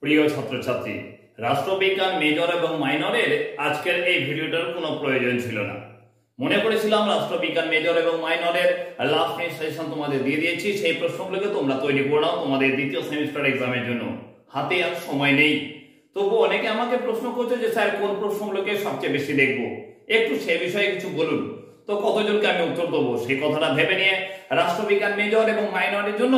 প্রিয় ছাত্রছাত্রী, রাষ্ট্রবিজ্ঞান মেজর এবং মাইনরের আজকের এই ভিডিওটার কোনো প্রয়োজন ছিল না। মনে করেছিলাম রাষ্ট্রবিজ্ঞান মেজর এবং মাইনরের লাস্ট মিনিট সাজেশন তোমাদের দিয়ে দিয়েছি, সেই প্রশ্নগুলোকে তোমরা তৈরি করে নাও তোমাদের দ্বিতীয় সেমিস্টার এক্সামের জন্য। হাতে আর সময় নেই, তবু অনেকে আমাকে প্রশ্ন করছে যে স্যার কোন প্রশ্নগুলোকে সবচেয়ে বেশি দেখবো, একটু সে বিষয়ে কিছু বলুন। তো কতজনকে আমি উত্তর দেবো সেই কথাটা ভেবে নিয়ে রাষ্ট্রবিজ্ঞান মেজর এবং মাইনরের জন্য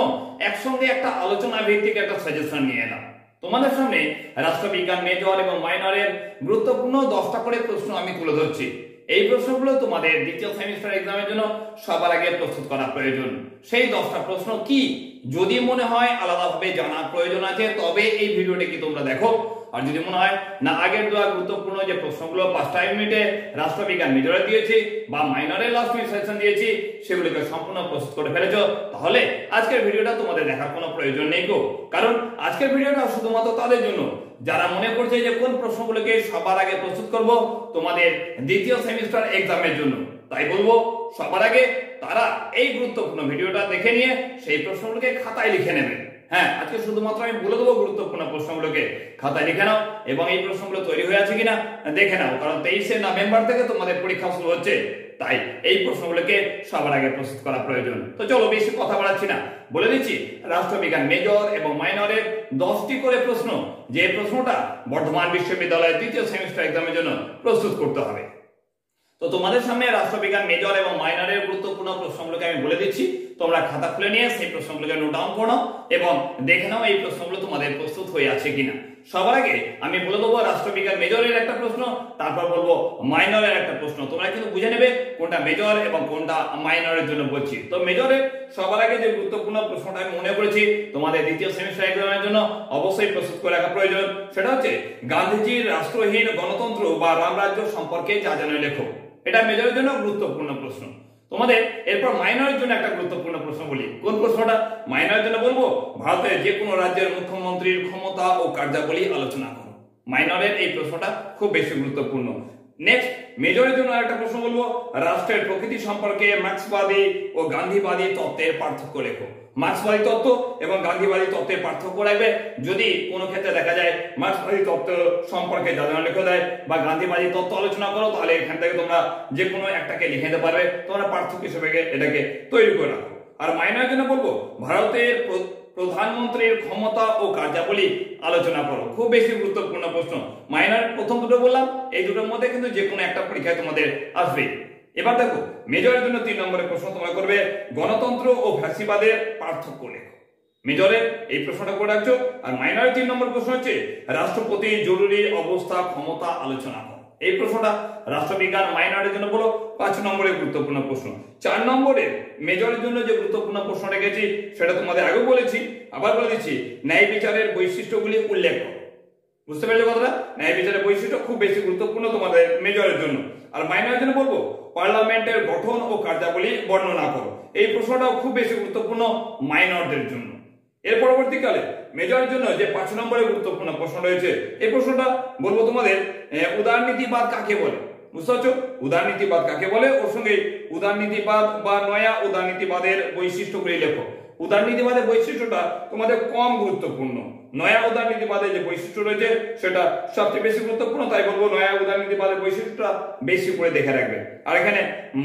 একসঙ্গে একটা আলোচনা ভিত্তিক একটা সাজেশন নিয়ে এলাম। তোমাদের সামনে রাষ্ট্রবিজ্ঞান মেজর এবং মাইনরের গুরুত্বপূর্ণ 10টা করে প্রশ্ন আমি তুলে ধরছি। এই প্রশ্নগুলো তোমাদের দ্বিতীয় সেমিস্টার এক্সামের জন্য সবার আগে প্রস্তুত করা প্রয়োজন। সেই 10টা প্রশ্ন কি, যদি মনে হয় আলাদাভাবে জানার প্রয়োজন আছে তবে এই ভিডিওটি কি তোমরা দেখো। আর যদি মনে হয় না আগের দেওয়া গুরুত্বপূর্ণ যে প্রশ্নগুলো 5টা ইউনিটে রাষ্ট্রবিজ্ঞান মেজরে দিয়েছি বা মাইনরের লাস্ট মিনিট সেশন দিয়েছি সেগুলোকে সম্পূর্ণ প্রস্তুত করে ফেলেছো, তাহলে আজকের ভিডিওটা তোমাদের দেখার কোনো প্রয়োজন নেই গো। কারণ আজকের ভিডিওটা শুধুমাত্র তাদের জন্য যারা মনে করছে যে কোন প্রশ্নগুলোকে সবার আগে প্রস্তুত করব তোমাদের দ্বিতীয় সেমিস্টার এক্সামের জন্য। তাই বলবো সবার আগে তারা এই গুরুত্বপূর্ণ ভিডিওটা দেখে নিয়ে সেই প্রশ্নগুলোকে খাতায় লিখে নেবে। হ্যাঁ, আজকে শুধুমাত্র আমি বলে দেবো গুরুত্বপূর্ণ প্রশ্নগুলোকে খাতায় লিখে নাও এবং এই প্রশ্নগুলো তৈরি হয়ে আছে কিনা দেখে নাও, কারণ 23শে নভেম্বর থেকে তোমাদের পরীক্ষা শুরু হচ্ছে। তাই এই প্রশ্নগুলোকে সবার আগে প্রস্তুত করা প্রয়োজন। তো চলো বেশি কথা বাড়াচ্ছি না, বলে দিচ্ছি রাষ্ট্রবিজ্ঞান মেজর এবং মাইনরের 10টি করে প্রশ্ন, যে প্রশ্নটা বর্ধমান বিশ্ববিদ্যালয়ের দ্বিতীয় সেমিস্টার এক্সামের জন্য প্রস্তুত করতে হবে। তো তোমাদের সামনে রাষ্ট্রবিজ্ঞান মেজর এবং মাইনরের গুরুত্বপূর্ণ প্রশ্নগুলোকে আমি বলে দিচ্ছি, তোমরা খাতা খুলে নিয়ে সেই প্রশ্নগুলোকে নোট ডাউন করো এবং দেখে নাও এই প্রশ্নগুলো তোমাদের প্রস্তুত হয়ে আছে কিনা। সবার আগে আমি বলে দেবো রাষ্ট্রবিজ্ঞান মেজরের একটা প্রশ্ন, তারপর বলবো মাইনরের একটা প্রশ্ন। তোমরা কিন্তু বুঝে নেবে কোনটা মেজর এবং কোনটা মাইনরের জন্য বলছি। তো মেজরের সবার আগে যে গুরুত্বপূর্ণ প্রশ্নটা আমি মনে করেছি তোমাদের দ্বিতীয় সেমিস্টার এক্সামের জন্য অবশ্যই প্রস্তুত করে রাখা প্রয়োজন, সেটা হচ্ছে গান্ধীজির রাষ্ট্রহীন গণতন্ত্র বা রামরাজ্য সম্পর্কে যা জানো লেখো। এটা মেজরের জন্য গুরুত্বপূর্ণ প্রশ্ন তোমাদের। এরপর মাইনরের জন্য একটা গুরুত্বপূর্ণ প্রশ্ন বলি। কোন প্রশ্নটা? মাইনরের জন্য বলবো ভারতের যে কোনো রাজ্যের মুখ্যমন্ত্রীর ক্ষমতা ও কার্যাবলী আলোচনা করো। মাইনরের এই প্রশ্নটা খুব বেশি গুরুত্বপূর্ণ। নেক্সট মেজরের জন্য একটা প্রশ্ন বলবো রাষ্ট্রের প্রকৃতি সম্পর্কে মার্ক্সবাদী ও গান্ধীবাদী তত্ত্বের পার্থক্য লেখো। মার্ক্সবাদী তত্ত্ব এবং গান্ধীবাদী তত্ত্বের পার্থক্য রাখবে। যদি কোনো ক্ষেত্রে দেখা যায় মার্ক্সবাদী তত্ত্ব সম্পর্কে জানা লেখা দেয় বা গান্ধীবাদী তত্ত্ব আলোচনা করো, তাহলে এখান থেকে তোমরা যে কোনো একটাকে লিখে নিতে পারবে, তোমরা পার্থক্য হিসেবে এটাকে তৈরি করে রাখো। আর মাইনরের জন্য বলবো ভারতের প্রধানমন্ত্রীর ক্ষমতা ও কার্যাবলী আলোচনা করো। খুব বেশি গুরুত্বপূর্ণ প্রশ্ন। মাইনর প্রথম দুটো বললাম, এই দুটোর মধ্যে কিন্তু যে কোনো একটা পরীক্ষায় তোমাদের আসবে। এবার দেখো মেজরের জন্য 3 নম্বরের প্রশ্ন তোমরা করবে গণতন্ত্র ও ফ্যাসিবাদের পার্থক্য লেখো। মেজরের এই প্রশ্নটা করে রাখছো। আর মাইনরের 3 নম্বর প্রশ্ন হচ্ছে রাষ্ট্রপতির জরুরি অবস্থা ক্ষমতা আলোচনা করো। এই প্রশ্নটা রাষ্ট্রবিজ্ঞান মাইনরের জন্য বলো 5 নম্বরের গুরুত্বপূর্ণ প্রশ্ন। 4 নম্বরের মেজরের জন্য যে গুরুত্বপূর্ণ প্রশ্ন রেখেছি সেটা তোমাদের আগেও বলেছি, আবার বলে দিচ্ছি, ন্যায় বিচারের বৈশিষ্ট্যগুলি উল্লেখ করো। বুঝতে পেরেছো কথাটা? ন্যায় বিচারের বৈশিষ্ট্য খুব বেশি গুরুত্বপূর্ণ তোমাদের মেজরের জন্য। আর মাইনরের জন্য বলবো পার্লামেন্টের গঠন ও কার্যাবলী বর্ণনা করো। এই প্রশ্নটাও খুব বেশি গুরুত্বপূর্ণ মাইনরদের জন্য। এর পরবর্তীকালে মেজরের জন্য যে 5 নম্বরের গুরুত্বপূর্ণ প্রশ্ন রয়েছে, এই প্রশ্নটা বলবো তোমাদের উদারনীতিবাদ কাকে বলে। বুঝতে পারছো উদারনীতিবাদ কাকে বলে? ওর সঙ্গে উদারনীতিবাদ বা নয়া উদারনীতিবাদের বৈশিষ্ট্যগুলি লেখো। উদারনীতিবাদের বৈশিষ্ট্যটা তোমাদের কম গুরুত্বপূর্ণ, নয়া উদারনীতিবাদের যে বৈশিষ্ট্য রয়েছে সেটা সবচেয়ে বেশি গুরুত্বপূর্ণ। তাই বলবো নয়া উদারনীতিবাদের বৈশিষ্ট্যটা বেশি করে দেখে রাখবে। আর এখানে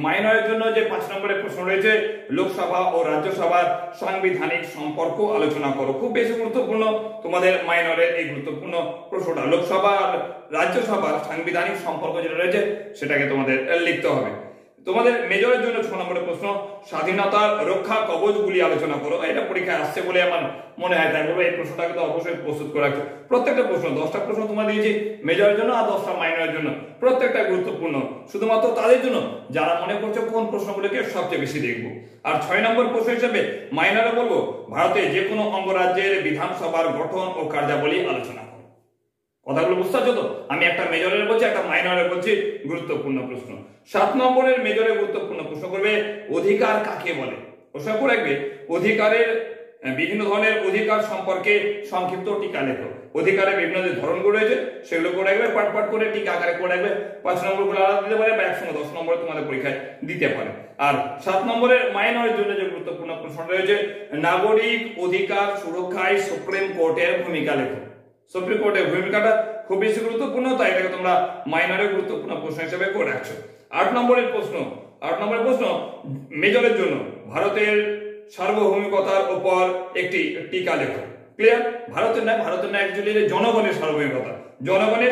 মাইনরের জন্য যে 5 নম্বরের প্রশ্ন রয়েছে লোকসভা ও রাজ্যসভার সাংবিধানিক সম্পর্ক আলোচনা করো। খুব বেশি গুরুত্বপূর্ণ তোমাদের মাইনরের এই গুরুত্বপূর্ণ প্রশ্নটা। লোকসভা আর রাজ্যসভার সাংবিধানিক সম্পর্ক যেটা রয়েছে সেটাকে তোমাদের লিখতে হবে। তোমাদের মেজরের জন্য 6 নম্বরের প্রশ্ন স্বাধীনতার রক্ষা কবচগুলি আলোচনা করো। এটা পরীক্ষায় আসছে বলে আমার মনে হয়, তাই বলবো এই প্রশ্নটাকে তো অবশ্যই প্রস্তুত করে রাখছো। প্রত্যেকটা প্রশ্ন 10টা প্রশ্ন তোমার দিয়েছি মেজরের জন্য আর 10টা মাইনরের জন্য, প্রত্যেকটা গুরুত্বপূর্ণ শুধুমাত্র তাদের জন্য যারা মনে করছে কোন প্রশ্নগুলোকে সবচেয়ে বেশি দেখবো। আর 6 নম্বর প্রশ্ন হিসেবে মাইনরে বলবো ভারতের যে কোনো অঙ্গরাজ্যের বিধানসভার গঠন ও কার্যাবলী আলোচনা করো। কথাগুলো বুঝতে পারছো তো? আমি একটা মেজরের বলছি, একটা মাইনরের বলছি, গুরুত্বপূর্ণ প্রশ্ন। 7 নম্বরের মেজরে গুরুত্বপূর্ণ প্রশ্ন করবে অধিকার কাকে বলে। প্রশ্ন করে রাখবে অধিকারের বিভিন্ন ধরনের অধিকার সম্পর্কে সংক্ষিপ্ত টিকা লেখো। অধিকারের বিভিন্ন যে ধরনগুলো রয়েছে সেগুলো করে রাখবে, পাট পাট করে টিকা আকারে করে রাখবে। 5 নম্বর গুলো আলাদা দিতে পারে বা একসঙ্গে 10 নম্বরে তোমাদের পরীক্ষায় দিতে পারে। আর 7 নম্বরের মাইনরের জন্য যে গুরুত্বপূর্ণ প্রশ্ন রয়েছে নাগরিক অধিকার সুরক্ষায় সুপ্রিম কোর্টের ভূমিকা লেখো। সুপ্রিম কোর্টের ভূমিকাটা খুব বেশি গুরুত্বপূর্ণ, তাই এটাকে তোমরা মাইনরের গুরুত্বপূর্ণ প্রশ্ন হিসেবে করে রাখছো। 8 নম্বরের প্রশ্ন মেজরের জন্য ভারতের সার্বভৌমিকতার উপর একটি টিকা লেখো। ক্লিয়ার? ভারতের না অ্যাকচুয়ালি জনগণের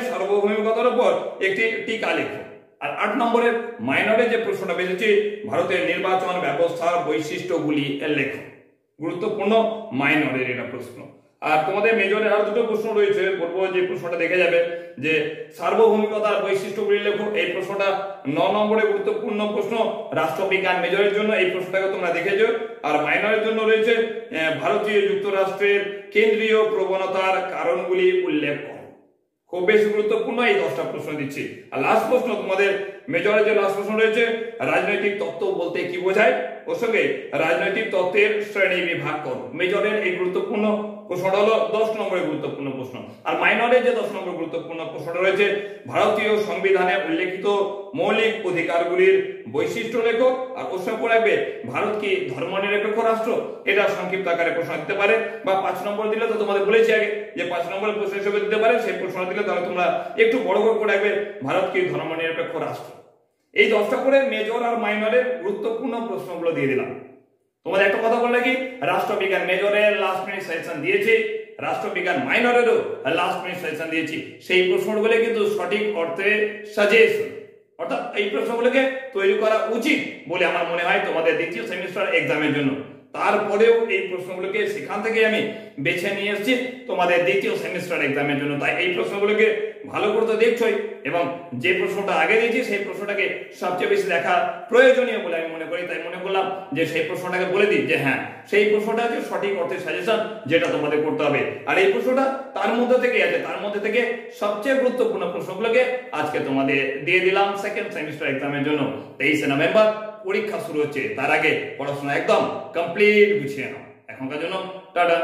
সার্বভৌমিকতার উপর একটি টিকা লেখো। আর 8 নম্বরের মাইনরে যে প্রশ্নটা বেঁচেছে ভারতের নির্বাচন ব্যবস্থার বৈশিষ্ট্যগুলি লেখো। গুরুত্বপূর্ণ মাইনরের এটা প্রশ্ন। আর তোমাদের মেজরের আর দুটো প্রশ্ন রয়েছে, বলবো যে প্রশ্নটা দেখে যাবে যে সার্বভৌমিকতার বৈশিষ্ট্যগুলি লেখো। এই প্রশ্নটা 9 নম্বরের গুরুত্বপূর্ণ প্রশ্ন রাষ্ট্রবিজ্ঞান মেজরের জন্য, এই প্রশ্নটাকে তোমরা দেখেছো। আর মাইনরের জন্য রয়েছে ভারতীয় যুক্তরাষ্ট্রের কেন্দ্রীয় প্রবণতার কারণগুলি উল্লেখ করো। খুব বেশি গুরুত্বপূর্ণ এই 10টা প্রশ্ন দিচ্ছি। আর লাস্ট প্রশ্ন তোমাদের মেজরের যে লাস্ট প্রশ্ন রয়েছে রাজনৈতিক তত্ত্ব বলতে কি বোঝায়, ওর সঙ্গে রাজনৈতিক তত্ত্বের শ্রেণী বিভাগ করো। মেজরের এই গুরুত্বপূর্ণ প্রশ্নটা হলো 10 নম্বরের গুরুত্বপূর্ণ প্রশ্ন। আর মাইনরের যে 10 নম্বর গুরুত্বপূর্ণ প্রশ্নটা রয়েছে ভারতীয় সংবিধানে উল্লেখিত মৌলিক অধিকারগুলির বৈশিষ্ট্য লেখো। আর ওর সঙ্গে রাখবে ভারত কি ধর্মনিরপেক্ষ রাষ্ট্র, এটা সংক্ষিপ্ত আকারে প্রশ্ন দিতে পারে। বা 5 নম্বর দিলে তো তোমাদের বলেছি আগে যে 5 নম্বরের প্রশ্ন হিসেবে দিতে পারে, সেই প্রশ্ন দিলে তাহলে তোমরা একটু বড় করে রাখবে ভারত কি ধর্মনিরপেক্ষ রাষ্ট্র। এই 10টা করে মেজর আর মাইনরের গুরুত্বপূর্ণ প্রশ্নগুলো দিয়ে দিলাম। তোমাদের একটা কথা বললে কি রাষ্ট্রবিজ্ঞান মেজরের লাস্ট মিনিট সাজেশন দিয়েছি, রাষ্ট্রবিজ্ঞান মাইনরেরও লাস্ট মিনিট সাজেশন দিয়েছি। সেই প্রশ্নগুলো কিন্তু সঠিক অর্থে সাজেশন, অর্থাৎ এই প্রশ্নগুলোকে তৈরি করা উচিত বলে আমার মনে হয় তোমাদের দ্বিতীয় সেমিস্টার এক্সামের জন্য। তারপরেও এই প্রশ্নগুলোকে সেখান থেকে আমি বেছে নিয়ে এসেছি তোমাদের দ্বিতীয় সেমিস্টার এক্সামের জন্য। তাই এই প্রশ্নগুলোকে ভালো করে তো দেখছোই, এবং যে প্রশ্নটা আগে দিয়েছি সেই প্রশ্নটাকে সবচেয়ে বেশি দেখা প্রয়োজনীয় বলে আমি মনে করি। তাই মনে করলাম যে সেই প্রশ্নটাকে বলে দিই যে হ্যাঁ সেই প্রশ্নটা হচ্ছে সঠিক অর্থের সাজেশন যেটা তোমাদের করতে হবে। আর এই প্রশ্নটা তার মধ্যে থেকে আছে, তার মধ্যে থেকে সবচেয়ে গুরুত্বপূর্ণ প্রশ্নগুলোকে আজকে তোমাদের দিয়ে দিলাম সেকেন্ড সেমিস্টার এক্সামের জন্য। 23 নভেম্বর পরীক্ষা শুরু হচ্ছে, তার আগে পড়াশোনা একদম কমপ্লিট গুছিয়ে নাও। এখনকার জন্য টাটা।